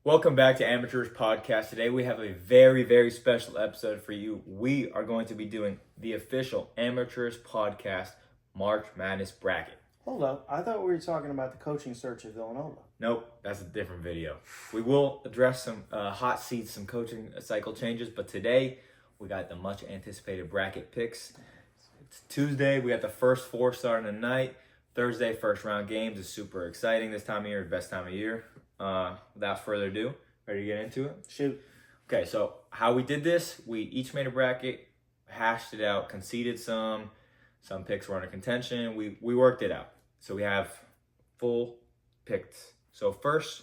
Welcome back to Amateurs Podcast. Today we have a very, very special episode for you. We are going to be doing the official Amateurs Podcast March Madness bracket. Hold up. I thought we were talking about the coaching search at Villanova. Nope, that's a different video. We will address some hot seats, some coaching cycle changes, but today we got the much anticipated bracket picks. It's Tuesday. We got the first four starting tonight. Thursday, first round games is super exciting this time of year, best time of year. Without further ado, ready to get into it? Shoot. Okay, so how we did this, we each made a bracket, hashed it out, conceded some picks were under contention. We worked it out. So we have full picks. So first,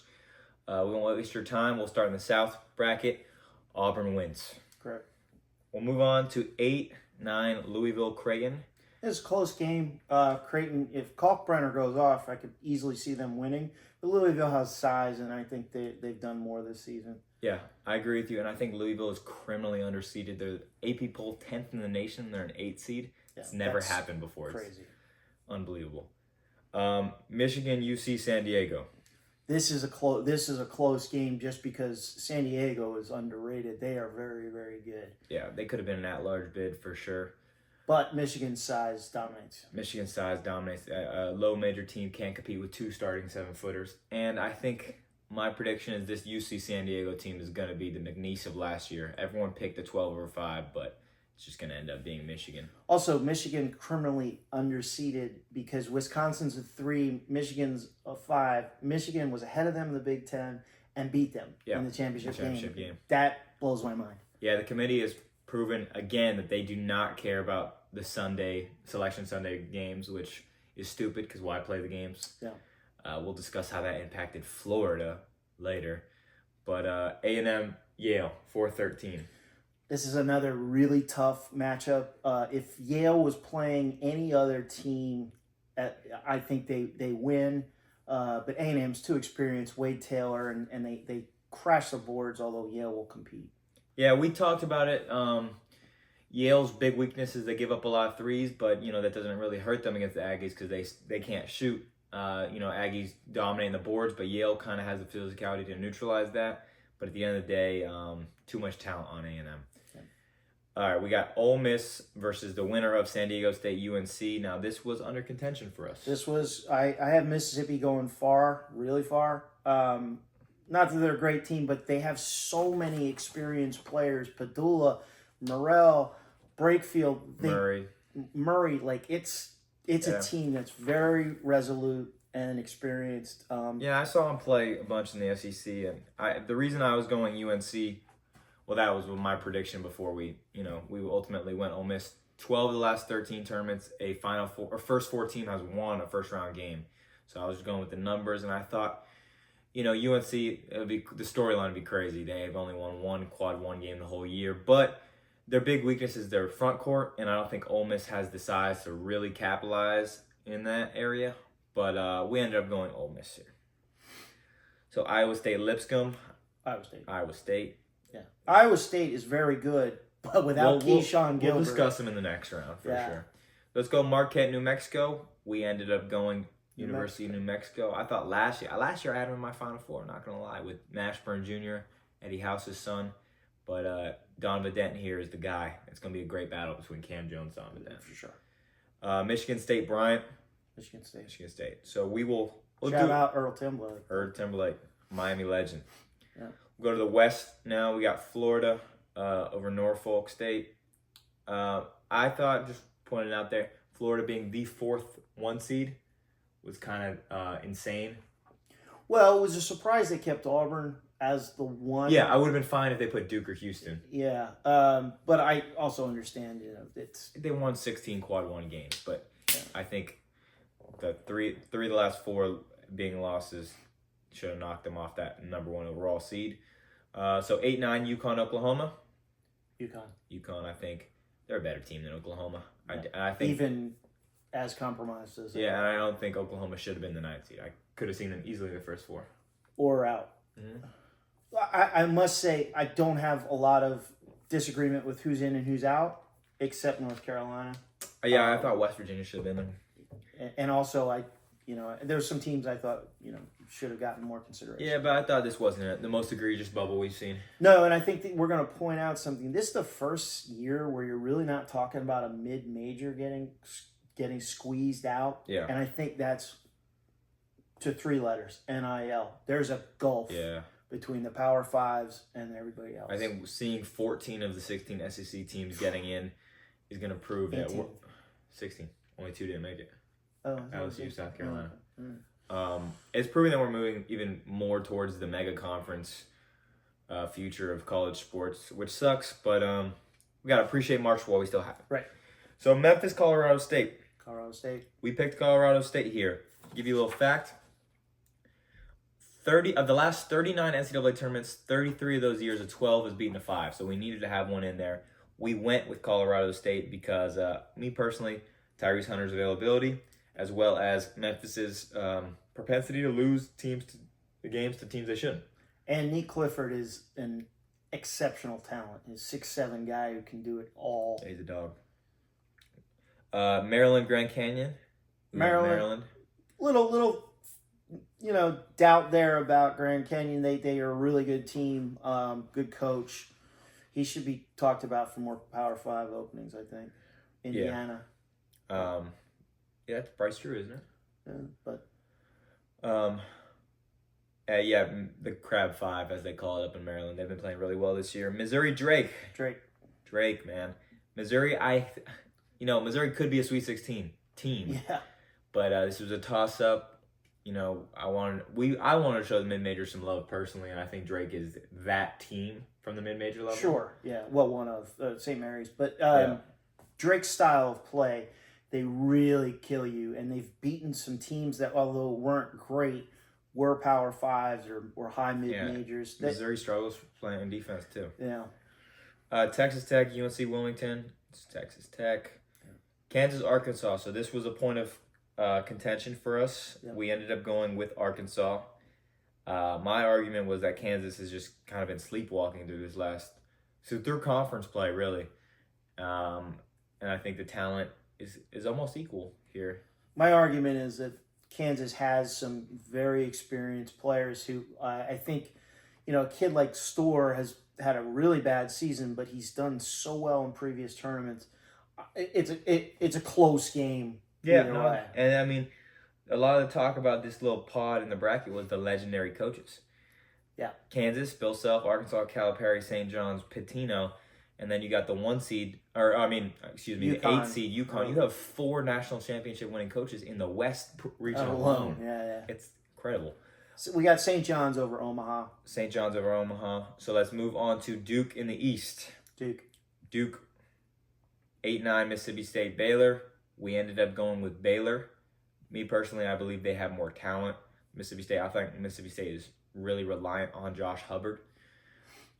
we won't waste your time. We'll start in the South bracket. Auburn wins. Correct. We'll move on to 8-9 Louisville Creighton. It's a close game. Creighton, if Kalkbrenner goes off, I could easily see them winning. But Louisville has size, and I think they've done more this season. Yeah, I agree with you. And I think Louisville is criminally underseeded. They're AP poll 10th in the nation. They're an 8th seed. Yeah, it's never happened before. Crazy. It's unbelievable. Michigan, UC, San Diego. This is a close game just because San Diego is underrated. They are very, very good. Yeah, they could have been an at-large bid for sure. But Michigan's size dominates. Michigan's size dominates. A low major team can't compete with two starting 7-footers. And I think my prediction is this UC San Diego team is going to be the McNeese of last year. Everyone picked the 12 over 5, but it's just going to end up being Michigan. Also, Michigan criminally underseeded because Wisconsin's a 3, Michigan's a 5. Michigan was ahead of them in the Big Ten and beat them in the championship game. That blows my mind. Yeah, the committee has proven again that they do not care about the Selection Sunday games, which is stupid because why play the games? Yeah. We'll discuss how that impacted Florida later. But A&M, Yale, 4-13. This is another really tough matchup. If Yale was playing any other team, I think they win. But A&M's too experienced, Wade Taylor, and they crash the boards, although Yale will compete. Yeah, we talked about it. Yale's big weakness is they give up a lot of threes, but that doesn't really hurt them against the Aggies because they can't shoot. Aggies dominating the boards, but Yale kind of has the physicality to neutralize that. But at the end of the day, too much talent on A&M. Okay. All right, we got Ole Miss versus the winner of San Diego State UNC. Now, this was under contention for us. This was I have Mississippi going far, really far. Not that they're a great team, but they have so many experienced players. Padula, Morrell, Brakefield, Murray. Like it's a team that's very resolute and experienced. I saw him play a bunch in the SEC, and the reason I was going UNC, well, that was my prediction before we ultimately went Ole Miss. 12 of the last 13 tournaments, a Final Four or first 4 team has won a first round game. So I was just going with the numbers, and I thought, UNC, the storyline would be crazy. They have only won one quad 1 game the whole year, but their big weakness is their front court, and I don't think Ole Miss has the size to really capitalize in that area. But we ended up going Ole Miss here. So Iowa State, Lipscomb. Iowa State. Yeah, Iowa State is very good, but without Keyshawn Gilbert. We'll discuss them in the next round for sure. Let's go Marquette, New Mexico. We ended up going University of New Mexico. I thought last year I had him in my Final Four, not going to lie, with Mashburn Jr., Eddie House's son. But Donovan Denton here is the guy. It's going to be a great battle between Cam Jones and Donovan Denton. For sure. Michigan State, Bryant. Michigan State. So we'll shout out Earl Timberlake. Earl Timberlake, Miami legend. Yeah. We'll go to the West now. We got Florida over Norfolk State. I thought, just pointing out there, Florida being the 4th 1 seed was kind of insane. Well, it was a surprise they kept Auburn as the 1. Yeah, I would have been fine if they put Duke or Houston. Yeah, but I also understand, they won 16 quad 1 games, but I think the three of the last 4 being losses should have knocked them off that number 1 overall seed. So 8-9 UConn, Oklahoma. UConn, I think they're a better team than Oklahoma. Yeah. I think even as compromised as and I don't think Oklahoma should have been the 9th seed. I could have seen them easily the first 4 or out. Mm-hmm. I must say I don't have a lot of disagreement with who's in and who's out, except North Carolina. I thought West Virginia should have been there. And also, there's some teams I thought should have gotten more consideration. Yeah, but I thought this wasn't the most egregious bubble we've seen. No, and I think that we're going to point out something. This is the first year where you're really not talking about a mid-major getting squeezed out. Yeah. And I think that's to 3 letters, NIL. There's a gulf between the Power Fives and everybody else. I think seeing 14 of the 16 SEC teams getting in is going to prove that 16. Only 2 didn't make it. Oh, LSU, South Carolina. Mm. It's proving that we're moving even more towards the mega conference future of college sports, which sucks, but we got to appreciate March while we still have it. Right. So Memphis, Colorado State. Colorado State. We picked Colorado State here. Give you a little fact. 30 of the last 39 NCAA tournaments, 33 of those years, a 12 has beaten a 5. So we needed to have one in there. We went with Colorado State because, me personally, Tyrese Hunter's availability, as well as Memphis's propensity to lose games to teams they shouldn't. And Nick Clifford is an exceptional talent. He's a 6'7" guy who can do it all. He's a dog. Maryland, Grand Canyon. Maryland. Little doubt there about Grand Canyon. They are a really good team, good coach. He should be talked about for more Power 5 openings, I think. Indiana. Yeah, it's Bryce Drew, isn't it? Yeah, the Crab 5, as they call it up in Maryland. They've been playing really well this year. Missouri, Drake, man. Missouri, Missouri could be a Sweet 16 team. Yeah. But this was a toss-up. I wanted to show the mid-major some love personally, and I think Drake is that team from the mid-major level. Sure, yeah. Well, one of St. Mary's. But Drake's style of play, they really kill you, and they've beaten some teams that, although weren't great, were Power 5s or high mid-majors. Yeah. Missouri struggles playing defense, too. Yeah. Texas Tech, UNC Wilmington. It's Texas Tech. Yeah. Kansas, Arkansas. So this was a point of contention for us. Yep. We ended up going with Arkansas. My argument was that Kansas has just kind of been sleepwalking through conference play, really. And I think the talent is almost equal here. My argument is that Kansas has some very experienced players who I think, a kid like Storr has had a really bad season, but he's done so well in previous tournaments. It's a close game. Yeah, and I mean, a lot of the talk about this little pod in the bracket was the legendary coaches. Yeah. Kansas, Bill Self, Arkansas, Calipari, St. John's, Pitino, and then you got the 8 seed UConn. You have 4 national championship winning coaches in the West region alone. Yeah. It's incredible. So we got St. John's over Omaha. St. John's over Omaha. So let's move on to Duke in the East. Duke, 8-9 Mississippi State, Baylor. We ended up going with Baylor. Me personally, I believe they have more talent. I think Mississippi State is really reliant on Josh Hubbard.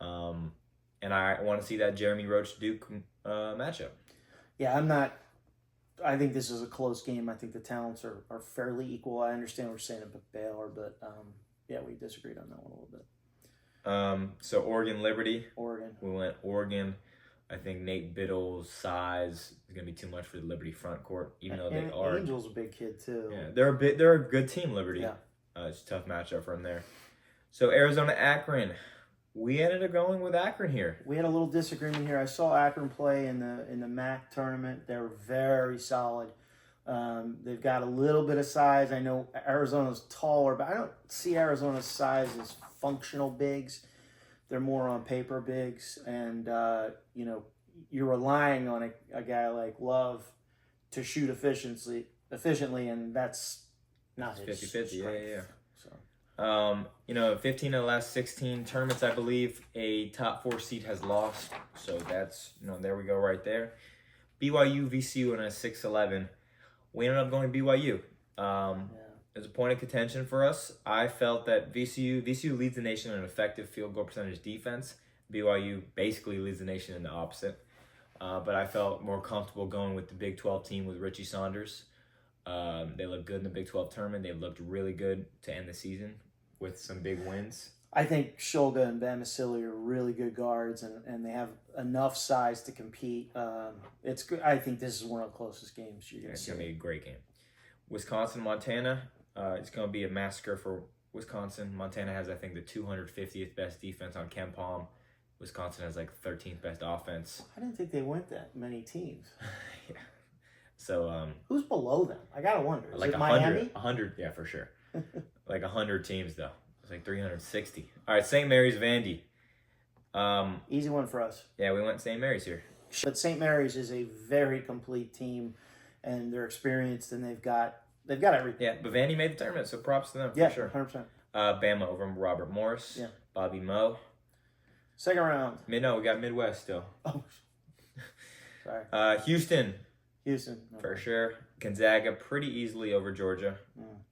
And I want to see that Jeremy Roach-Duke matchup. Yeah, I think this is a close game. I think the talents are fairly equal. I understand what you're saying about Baylor, but we disagreed on that one a little bit. So Oregon, Liberty. Oregon. We went Oregon. I think Nate Biddle's size is going to be too much for the Liberty front court, even though they are. Angel's a big kid, too. Yeah, they're a good team, Liberty. Yeah. It's a tough matchup from there. So Arizona, Akron. We ended up going with Akron here. We had a little disagreement here. I saw Akron play in the MAC tournament. They're very solid. They've got a little bit of size. I know Arizona's taller, but I don't see Arizona's size as functional bigs. They're more on paper bigs, and you're relying on a guy like Love to shoot efficiently, and that's not his 50-50, strength. Yeah. So, 15 of the last 16 tournaments, I believe, a top 4 seed has lost. So that's, there we go right there. BYU, VCU in a 6-11. We ended up going BYU. As a point of contention for us, I felt that VCU leads the nation in effective field goal percentage defense. BYU basically leads the nation in the opposite. But I felt more comfortable going with the Big 12 team with Richie Saunders. They looked good in the Big 12 tournament. They looked really good to end the season with some big wins. I think Shulga and Bamasili are really good guards, and they have enough size to compete. It's good. I think this is one of the closest games you're going to see. It's going to be a great game. Wisconsin, Montana. It's going to be a massacre for Wisconsin. Montana has, I think, the 250th best defense on Ken Palm. Wisconsin has like 13th best offense. I didn't think they went that many teams. Yeah. So who's below them? I gotta wonder. Is like it Miami? 100, yeah, for sure. Like 100 teams though. It's like 360. All right, St. Mary's Vandy. Easy one for us. Yeah, we went St. Mary's here. But St. Mary's is a very complete team, and they're experienced, and they've got everything. Yeah, but Vandy made the tournament, so props to them for Yeah, sure. 100%. Bama over Robert Morris. Yeah. Bobby Moe. Second round. No, we got Midwest still. Oh, sorry. Houston. Houston. For sure. Gonzaga pretty easily over Georgia.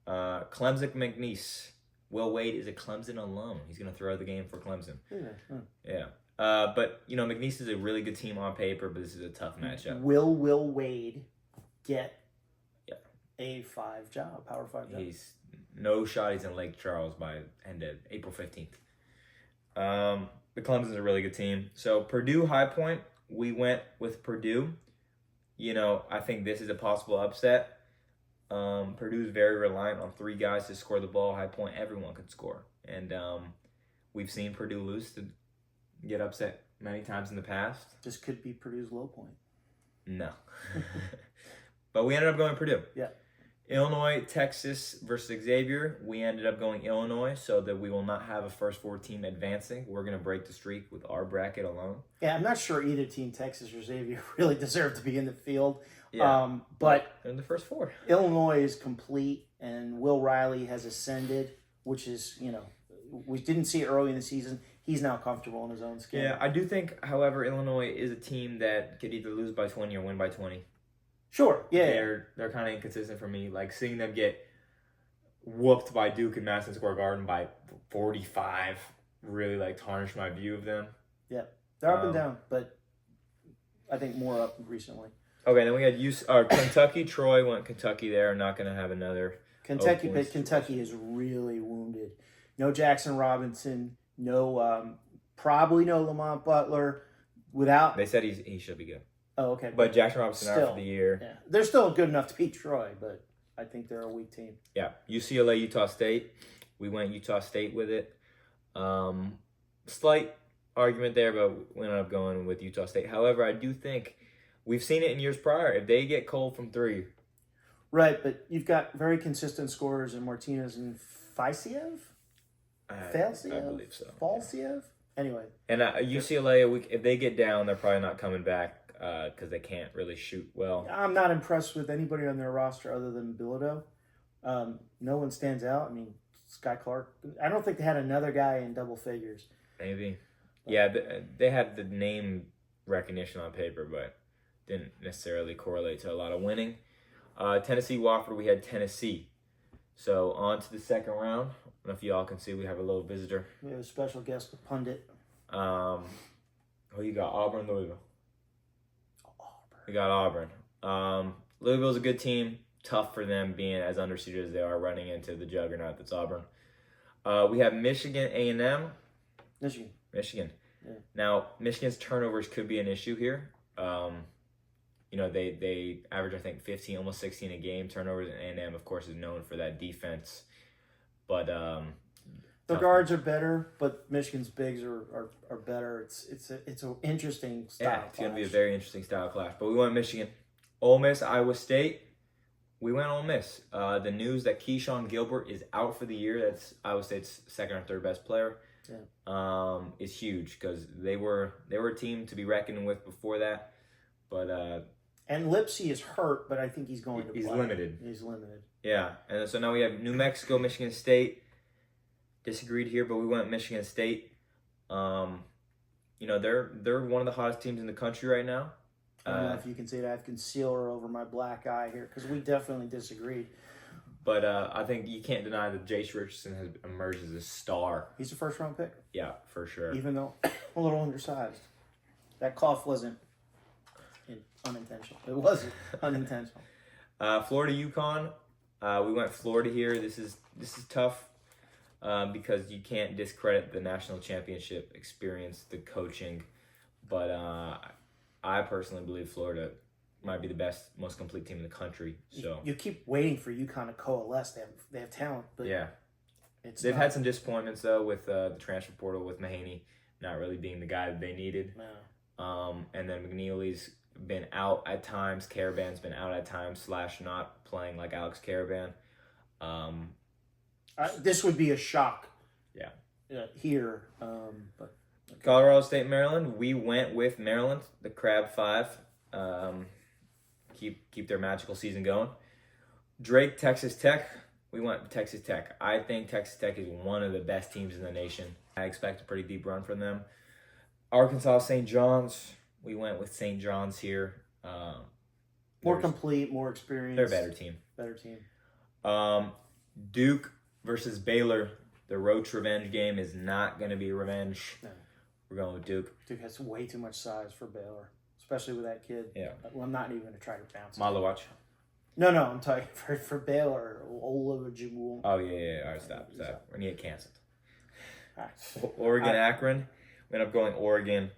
Clemson McNeese. Will Wade is a Clemson alum. He's going to throw the game for Clemson. Yeah. But, McNeese is a really good team on paper, but this is a tough matchup. Will Wade get a Power 5 job? He's no shot. He's in Lake Charles by end of April 15th. The Clemson's a really good team. So Purdue High Point, we went with Purdue. I think this is a possible upset. Purdue's very reliant on 3 guys to score the ball. High Point, everyone could score. And we've seen Purdue lose to get upset many times in the past. This could be Purdue's low point. No. But we ended up going Purdue. Yeah. Illinois, Texas versus Xavier. We ended up going Illinois so that we will not have a first 4 team advancing. We're going to break the streak with our bracket alone. Yeah, I'm not sure either team, Texas or Xavier, really deserve to be in the field. Yeah. But they're in the first 4. Illinois is complete, and Will Riley has ascended, which is, we didn't see it early in the season. He's now comfortable in his own skin. Yeah, I do think, however, Illinois is a team that could either lose by 20 or win by 20. Sure, yeah. They're kind of inconsistent for me. Like, seeing them get whooped by Duke in Madison Square Garden by 45 really, tarnished my view of them. Yeah, they're up and down, but I think more up recently. Okay, then we had Kentucky. Troy went Kentucky there. Not going to have another. Kentucky is really wounded. No Jackson Robinson. No, probably no Lamont Butler. They said he should be good. Oh, okay. But Jackson Robinson out for the year. Yeah, they're still good enough to beat Troy, but I think they're a weak team. Yeah, UCLA, Utah State. We went Utah State with it. Slight argument there, but we ended up going with Utah State. However, I do think we've seen it in years prior. If they get cold from 3. Right, but you've got very consistent scorers in Martinez and Faisiev? I believe so. Falsiev? Anyway. And UCLA, if they get down, they're probably not coming back because they can't really shoot well. I'm not impressed with anybody on their roster other than Bilodeau. No one stands out. I mean, Sky Clark. I don't think they had another guy in double figures. Maybe. Yeah, they had the name recognition on paper, but didn't necessarily correlate to a lot of winning. Tennessee, Wofford, we had Tennessee. So on to the second round. I don't know if y'all can see, we have a little visitor. We have a special guest, a pundit. You got Auburn, Louisville. We got Auburn. Louisville's a good team. Tough for them being as underseeded as they are running into the juggernaut that's Auburn. We have Michigan A&M. Michigan. Yeah. Now, Michigan's turnovers could be an issue here. They average, I think, 15, almost 16 a game. Turnovers, and A&M, of course, is known for that defense. But the guards are better, but Michigan's bigs are better. It's an interesting style. Yeah, it's going to be a very interesting style clash. But we went Michigan. Ole Miss, Iowa State. We went Ole Miss. The news that Keyshawn Gilbert is out for the year, that's Iowa State's second or third best player, is huge because they were a team to be reckoned with before that. But and Lipsey is hurt, but I think he's going to play. He's limited. He's limited. Yeah, and so now we have New Mexico, Michigan State. Disagreed here, but we went Michigan State. They're one of the hottest teams in the country right now. I don't know if you can say that. I have concealer over my black eye here because we definitely disagreed. But I think you can't deny that Jace Richardson has emerged as a star. He's a first-round pick. Yeah, for sure. Even though a little undersized. That cough wasn't unintentional. It wasn't unintentional. Florida, UConn. We went Florida here. This is tough because you can't discredit the national championship experience, the coaching. But I personally believe Florida might be the best, most complete team in the country. So you keep waiting for UConn to coalesce. They have talent, but yeah, they've had some disappointments though with the transfer portal with Mahaney not really being the guy that they needed. And then McNeely's been out at times. Caravan's been out at times / not playing like Alex Caravan. This would be a shock. Yeah. Here, but okay. Colorado State, Maryland. We went with Maryland, the Crab Five. Keep their magical season going. Drake, Texas Tech. We went with Texas Tech. I think Texas Tech is one of the best teams in the nation. I expect a pretty deep run from them. Arkansas, St. John's. We went with St. John's here. More complete, more experienced. They're a better team. Better team. Duke versus Baylor. The Roach revenge game is not going to be revenge. No. We're going with Duke. Duke has way too much size for Baylor, especially with that kid. Yeah. Well, I'm not even going to try to bounce. Malawach. No, I'm talking for Baylor. Olajuwon. Oh, yeah. All right, stop. We're going to get canceled. Right. Oregon, Akron. We end up going Oregon.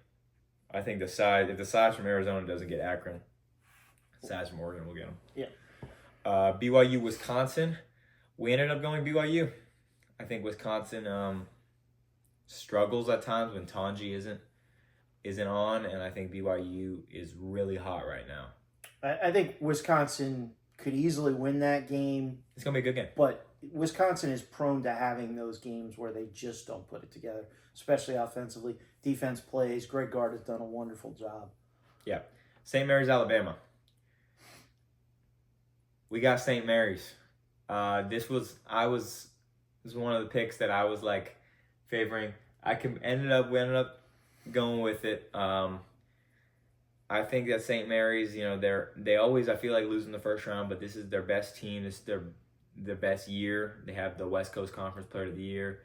I think if the size from Arizona doesn't get Akron, size from Oregon will get them. Yeah. BYU, Wisconsin. We ended up going BYU. I think Wisconsin struggles at times when Tanji isn't on, and I think BYU is really hot right now. I think Wisconsin could easily win that game. It's going to be a good game. But Wisconsin is prone to having those games where they just don't put it together, especially offensively. Defense plays. Greg Gard has done a wonderful job. Yeah. St. Mary's, Alabama. We got St. Mary's. This was one of the picks that I was like favoring. We ended up going with it. I think that St. Mary's, they always, I feel like, lose in the first round, but this is their best team. This is their best year. They have the West Coast Conference Player of the Year.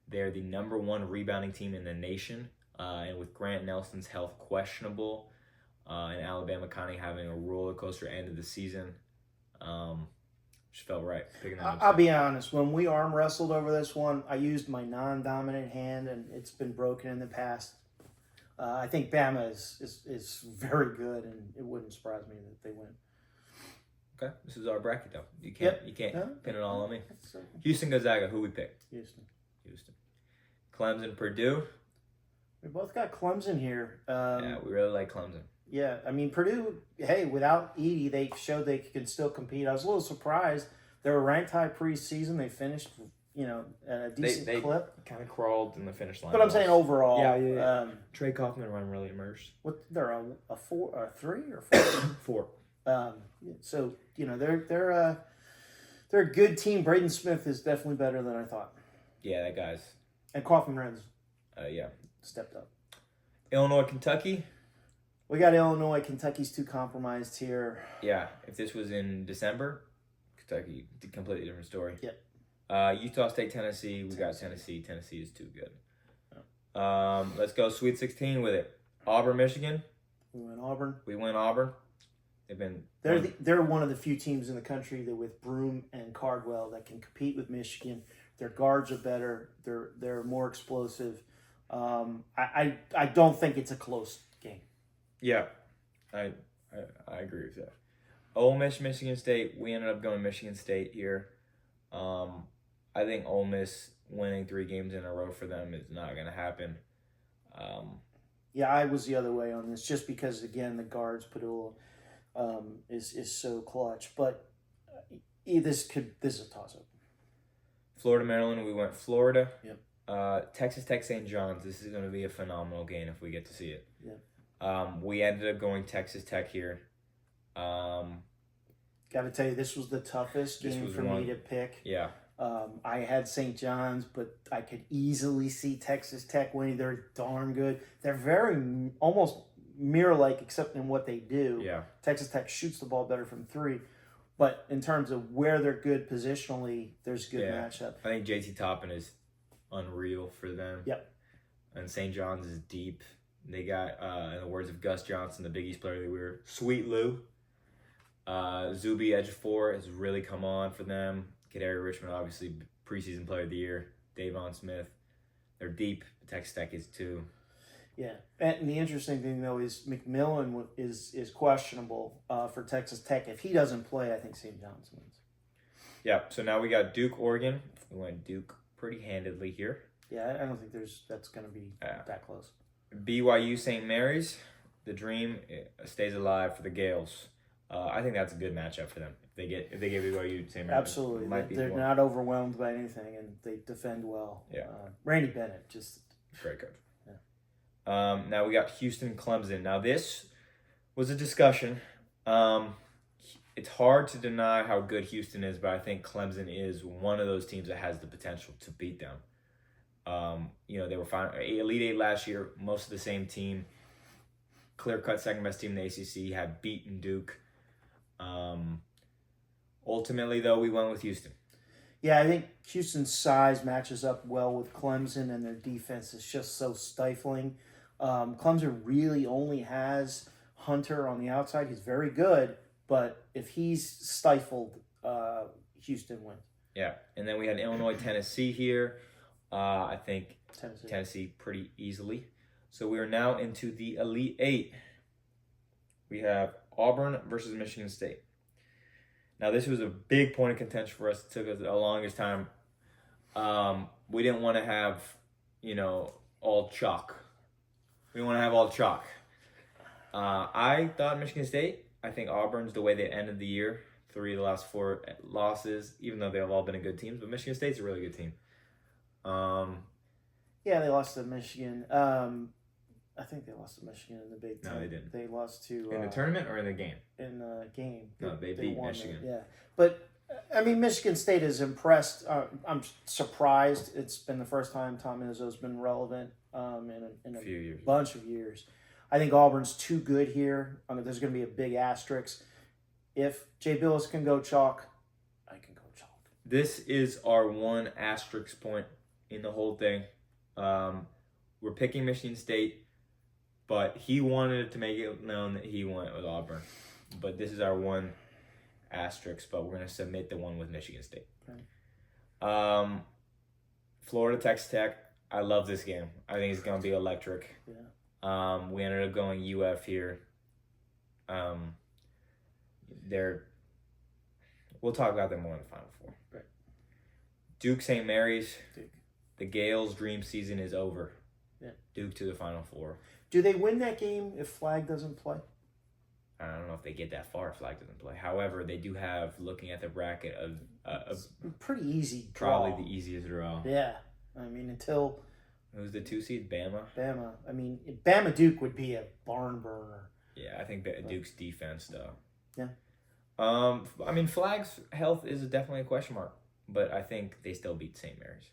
They're the #1 rebounding team in the nation. And with Grant Nelson's health questionable, and Alabama kind of having a roller coaster end of the season, just felt right. I'll be honest. When we arm wrestled over this one, I used my non-dominant hand, and it's been broken in the past. I think Bama is very good, and it wouldn't surprise me that they win. Okay, this is our bracket though. You can't pin it all on me. Houston, Gonzaga. Who we pick? Houston. Clemson, Purdue. We both got Clemson here. Yeah, we really like Clemson. Yeah, I mean Purdue. Hey, without Edey, they showed they can still compete. I was a little surprised. They were ranked high preseason. They finished, at a decent clip. Kind of crawled in the finish line. But I'm saying overall, yeah. Trey Kaufman run really emerged. They're a 4 or 3 or 4? 4. So they're a good team. Braden Smith is definitely better than I thought. Yeah, that guy's. And Kaufman runs. Yeah. Stepped up. Illinois, Kentucky. We got Illinois. Kentucky's too compromised here. Yeah, if this was in December, Kentucky, completely different story. Yep. Utah State, Tennessee. We got Tennessee. Tennessee is too good. Let's go Sweet 16 with it. Auburn, Michigan. We went Auburn. They've been. They're one of the few teams in the country that with Broome and Cardwell that can compete with Michigan. Their guards are better. They're more explosive. I don't think it's a close game. Yeah, I agree with that. Ole Miss, Michigan State. We ended up going Michigan State here. I think Ole Miss winning 3 games in a row for them is not going to happen. Yeah, I was the other way on this, just because again the guards Padula is so clutch. But this is a toss up. Florida, Maryland. We went Florida. Yep. Texas Tech, St. John's. This is going to be a phenomenal game if we get to see it. Yeah. We ended up going Texas Tech here. Got to tell you, this was the toughest game for me to pick. Yeah. I had St. John's, but I could easily see Texas Tech winning. They're darn good. They're very almost mirror-like, except in what they do. Yeah. Texas Tech shoots the ball better from 3. But in terms of where they're good positionally, there's a good matchup. I think JT Toppin is unreal for them. Yep. And St. John's is deep. They got, in the words of Gus Johnson, the Big East player of the year, Sweet Lou. Zuby, edge of 4, has really come on for them. Kadary Richmond, obviously, preseason player of the year. Davon Smith. They're deep. Texas Tech is too. Yeah, and the interesting thing though is McMillan is questionable for Texas Tech. If he doesn't play, I think St. John's wins. Yeah. So now we got Duke, Oregon. We went Duke pretty handedly here. Yeah, I don't think that's going to be that close. BYU, St. Mary's. The dream stays alive for the Gales. I think that's a good matchup for them. If they get BYU, St. Mary's. Absolutely, they're not overwhelmed by anything, and they defend well. Yeah. Randy Bennett, just great coach. Now we got Houston, Clemson. Now this was a discussion. It's hard to deny how good Houston is, but I think Clemson is one of those teams that has the potential to beat them. They were Elite Eight last year, most of the same team. Clear-cut second-best team in the ACC, had beaten Duke. Ultimately, though, we went with Houston. Yeah, I think Houston's size matches up well with Clemson, and their defense is just so stifling. Clemson really only has Hunter on the outside. He's very good, but if he's stifled, Houston wins. Yeah, and then we had Illinois, Tennessee here. I think Tennessee pretty easily. So we are now into the Elite Eight. We have Auburn versus Michigan State. Now, this was a big point of contention for us. It took us the longest time. We didn't want to have, all chalk. We didn't want to have all chalk. I thought Michigan State. I think Auburn's the way they ended the year. 3 of the last 4 losses, even though they've all been a good teams. But Michigan State's a really good team. Yeah, they lost to Michigan. I think they lost to Michigan in the Big Ten. No, they didn't. They lost to... in the tournament or in the game? In the game. No, they beat Michigan. Yeah. But, Michigan State is impressed. I'm surprised. It's been the first time Tom Izzo's been relevant in a few years. Bunch of years. I think Auburn's too good here. There's going to be a big asterisk. If Jay Billis can go chalk, I can go chalk. This is our one asterisk point in the whole thing. We're picking Michigan State, but he wanted to make it known that he went with Auburn. But this is our one asterisk, but we're going to submit the one with Michigan State. Okay. Florida, Texas Tech. I love this game. I think it's going to be electric. Yeah. We ended up going UF here. We'll talk about them more in the Final Four. Right. Duke, St. Mary's. Duke. The Gales' dream season is over. Yeah. Duke to the Final Four. Do they win that game if Flag doesn't play? I don't know if they get that far if Flag doesn't play. However, they do have, looking at the bracket, a pretty easy draw. Probably the easiest draw. Yeah. Until... Who's the 2 seed? Bama? Bama. Bama Duke would be a barn burner. Yeah, I think Duke's defense, though. Yeah. Flag's health is definitely a question mark, but I think they still beat St. Mary's.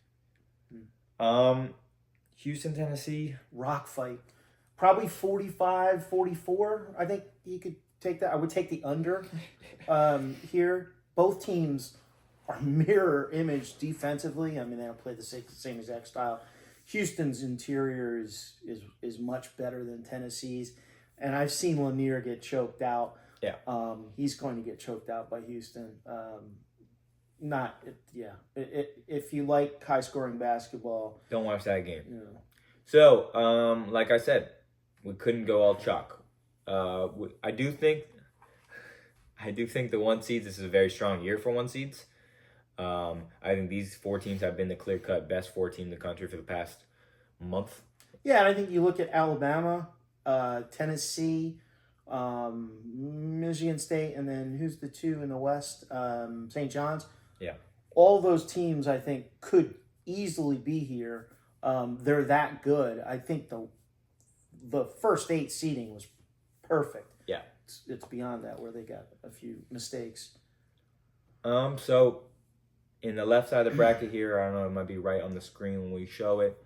Houston, Tennessee. Rock fight. Probably 45-44. I think you could take that. I would take the under here. Both teams are mirror image defensively. They don't play the same exact style. Houston's interior is much better than Tennessee's. And I've seen Lanier get choked out. Yeah. He's going to get choked out by Houston. If you like high-scoring basketball... Don't watch that game. Yeah. So, like I said, we couldn't go all chalk. I do think the 1 seeds, this is a very strong year for 1 seeds. I think these 4 teams have been the clear-cut best 4 teams in the country for the past month. Yeah, and I think you look at Alabama, Tennessee, Michigan State, and then who's the 2 in the West? St. John's. Yeah. All those teams, I think, could easily be here. They're that good. I think the first 8 seeding was perfect. Yeah. It's beyond that where they got a few mistakes. So in the left side of the bracket here, I don't know, it might be right on the screen when we show it.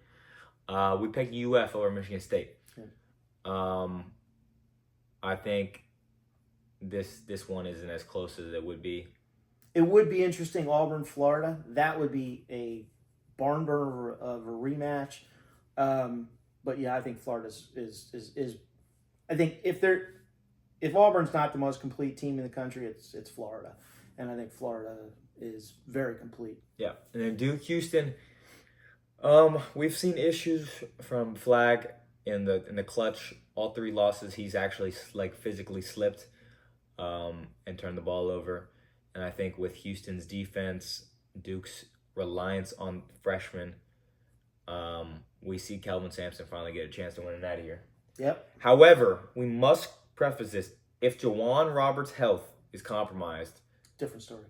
We picked UF over Michigan State. Yeah. I think this one isn't as close as it would be. It would be interesting, Auburn, Florida. That would be a barn burner of a rematch. But yeah, I think Florida is I think if Auburn's not the most complete team in the country, it's Florida. And I think Florida is very complete. Yeah. And then Duke, Houston. We've seen issues from Flag in the clutch, all 3 losses, he's actually like physically slipped and turned the ball over. And I think with Houston's defense, Duke's reliance on freshmen, we see Kelvin Sampson finally get a chance to win a natty here. Yep. However, we must preface this: if Jawan Roberts' health is compromised, Different story.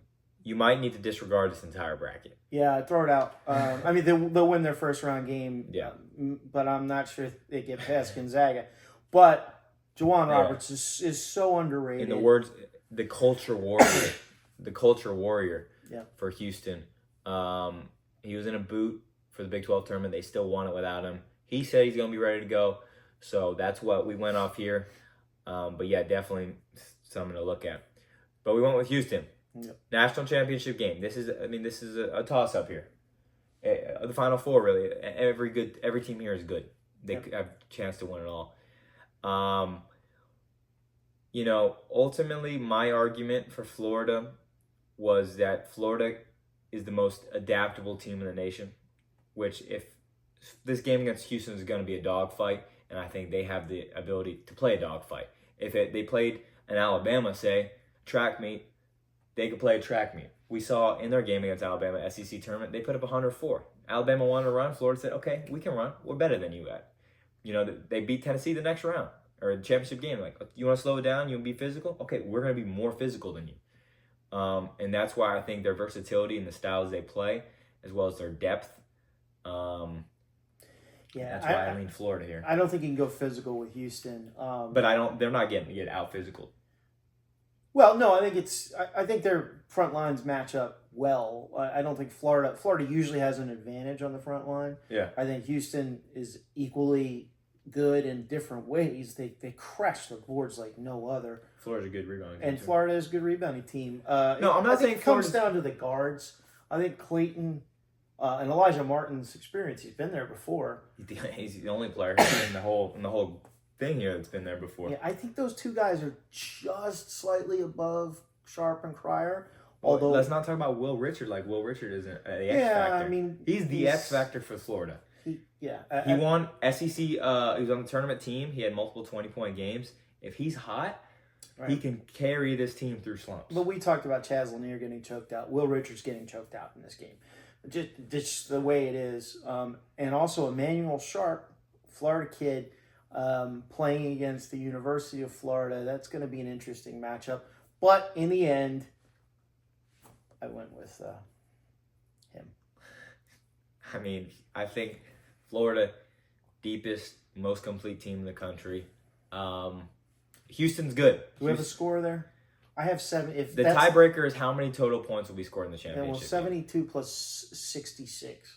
you might need to disregard this entire bracket. Yeah, throw it out. I mean, they'll win their first round game. Yeah. But I'm not sure if they get past Gonzaga. But Jawan Roberts is so underrated. In the words, the culture warrior, Yeah. for Houston. He was in a boot for the Big 12 tournament. They still won it without him. He said he's going to be ready to go. So that's what we went off here. But yeah, definitely something to look at. But we went with Houston. Yep. National championship game. This is a toss up here. The Final Four, really. Every team here is good. They have a chance to win it all. Ultimately, my argument for Florida was that Florida is the most adaptable team in the nation, which if this game against Houston is going to be a dogfight, and I think they have the ability to play a dogfight. If they played an Alabama, say, track meet, they could play a track meet. We saw in their game against Alabama, SEC tournament, they put up 104. Alabama wanted to run. Florida said, okay, we can run. We're better than you at. They beat Tennessee the next round, or the championship game. Like, you want to slow it down? You want to be physical? Okay, we're going to be more physical than you. And that's why I think their versatility and the styles they play, as well as their depth, that's why I lean Florida here. I don't think you can go physical with Houston. But they're not getting to get out physical. Well, no, I think their front lines match up well. I don't think Florida usually has an advantage on the front line. Yeah. I think Houston is equally good in different ways. They crash the boards like no other. Florida's a good rebounding team. And Florida is a good rebounding team. No, I'm not saying it comes down to the guards. I think Clayton and Elijah Martin's experience. He's been there before. He's the only player in the whole thing here that's been there before. Yeah, I think those two guys are just slightly above Sharp and Cryer. Although let's not talk about Will Richard. Like, Will Richard isn't the X factor. I mean, he's the X factor for Florida. He won SEC. He was on the tournament team. He had multiple 20-point games. If he's hot, he can carry this team through slumps. But we talked about Chaz Lanier getting choked out. Will Richards getting choked out in this game. Just the way it is. And also Emmanuel Sharp, Florida kid, playing against the University of Florida. That's going to be an interesting matchup. But in the end, I went with him. I mean, I think Florida, deepest, most complete team in the country. Houston's good. Do we have a score there? I have 7. If the tiebreaker is how many total points will be scored in the championship? 72 plus 66.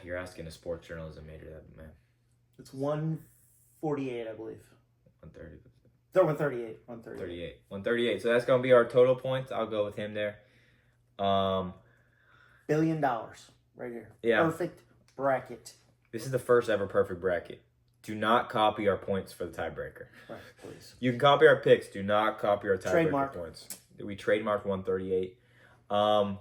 You're asking a sports journalism major, that man. It's 148, I believe. 130. 138. 138. So that's going to be our total points. I'll go with him there. $1 billion right here. Yeah. Perfect bracket. This is the first ever perfect bracket. Do not copy our points for the tiebreaker. Right, please. You can copy our picks. Do not copy our tiebreaker Trademark. points. We trademarked 138. But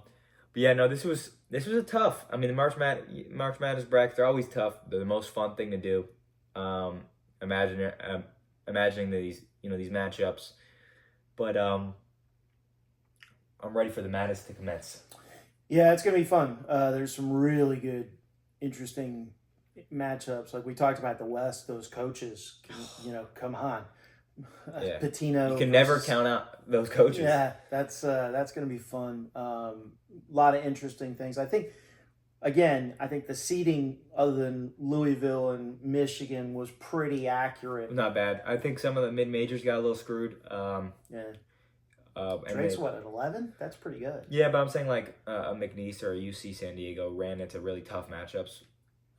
yeah, no, this was a tough. I mean, the March Madness brackets are always tough. They're the most fun thing to do. Imagining these matchups. But I'm ready for the madness to commence. Yeah, it's gonna be fun. There's some really good, interesting matchups. Like we talked about the West, those coaches. Come on. Yeah. Patino. You can never count out those coaches. Yeah, that's gonna be fun. A lot of interesting things. I think the seeding other than Louisville and Michigan was pretty accurate. Not bad. I think some of the mid-majors got a little screwed. Drake's at 11? That's pretty good. Yeah, but I'm saying like a McNeese or a UC San Diego ran into really tough matchups.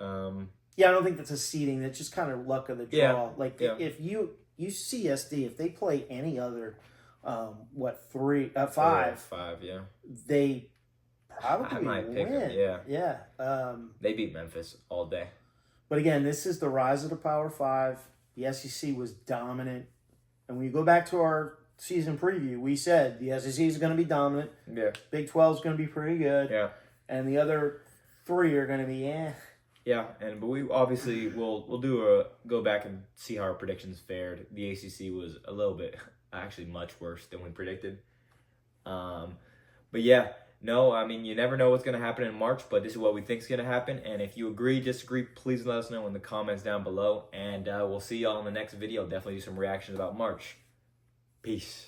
Yeah, I don't think that's a seeding. That's just kind of luck of the draw. Yeah. If UCSD, if they play any other, 5, yeah. they probably might win. pick them, Yeah. They beat Memphis all day. But again, this is the rise of the Power 5. The SEC was dominant. And when you go back to our season preview, we said the SEC is going to be dominant. Yeah. Big 12 is going to be pretty good. Yeah. And the other 3 are going to be Yeah, but we obviously we'll go back and see how our predictions fared. The ACC was a little bit, actually much worse than we predicted. But yeah, no, I mean, you never know what's going to happen in March, but this is what we think is going to happen. And if you agree, disagree, please let us know in the comments down below. And we'll see y'all in the next video. Definitely do some reactions about March. Peace.